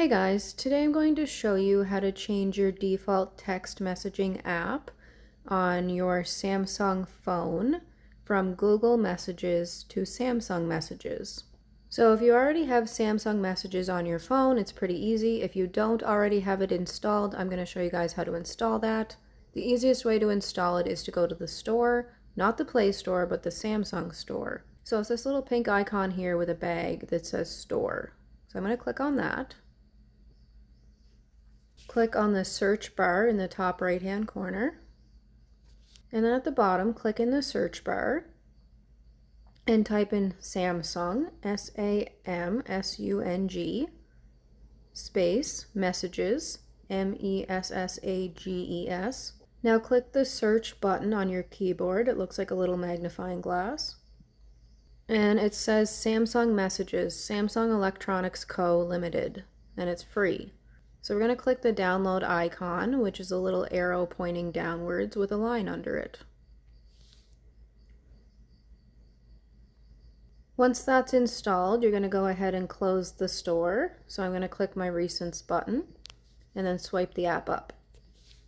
Hey guys, today I'm going to show you how to change your default text messaging app on your Samsung phone from Google Messages to Samsung Messages. So if you already have Samsung Messages on your phone, it's pretty easy. If you don't already have it installed, I'm going to show you guys how to install that. The easiest way to install it is to go to the store, not the Play Store, but the Samsung store. So it's this little pink icon here with a bag that says Store. So I'm going to click on that. Click on the search bar in the top right hand corner, and then at the bottom click in the search bar and type in Samsung, S-A-M-S-U-N-G, space messages, M-E-S-S-A-G-E-S. Now click the search button on your keyboard. It looks like a little magnifying glass, and it says Samsung Messages, Samsung Electronics Co. Limited, and it's free. So we're going to click the download icon, which is a little arrow pointing downwards with a line under it. Once that's installed, you're going to go ahead and close the store. So I'm going to click my Recents button and then swipe the app up.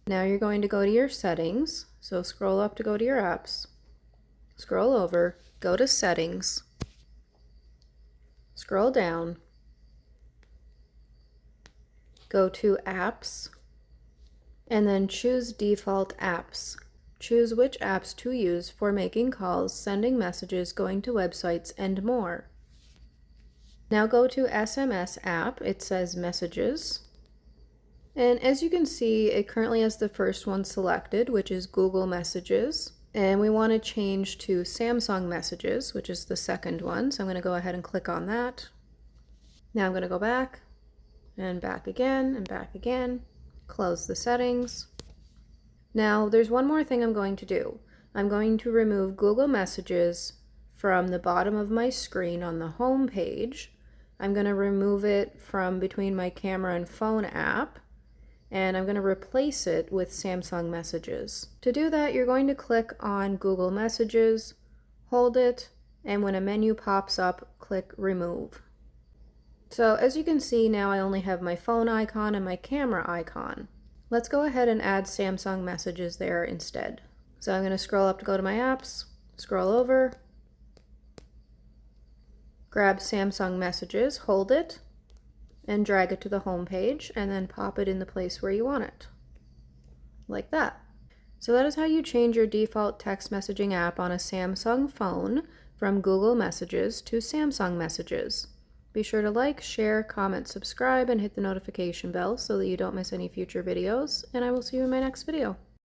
Now you're going to go to your settings. So scroll up to go to your apps. Scroll over, go to Settings. Scroll down. Go to Apps, and then choose Default Apps. Choose which apps to use for making calls, sending messages, going to websites, and more. Now go to SMS app. It says Messages. And as you can see, it currently has the first one selected, which is Google Messages. And we want to change to Samsung Messages, which is the second one. So I'm going to go ahead and click on that. Now I'm going to go back. And back again, and back again. Close the settings. Now there's one more thing I'm going to do. I'm going to remove Google Messages from the bottom of my screen on the home page. I'm going to remove it from between my camera and phone app, and I'm going to replace it with Samsung Messages. To do that, you're going to click on Google Messages, hold it, and when a menu pops up, click Remove. So as you can see, now I only have my phone icon and my camera icon. Let's go ahead and add Samsung Messages there instead. So I'm going to scroll up to go to my apps, scroll over, grab Samsung Messages, hold it, and drag it to the home page, and then pop it in the place where you want it. Like that. So that is how you change your default text messaging app on a Samsung phone from Google Messages to Samsung Messages. Be sure to like, share, comment, subscribe, and hit the notification bell so that you don't miss any future videos, and I will see you in my next video.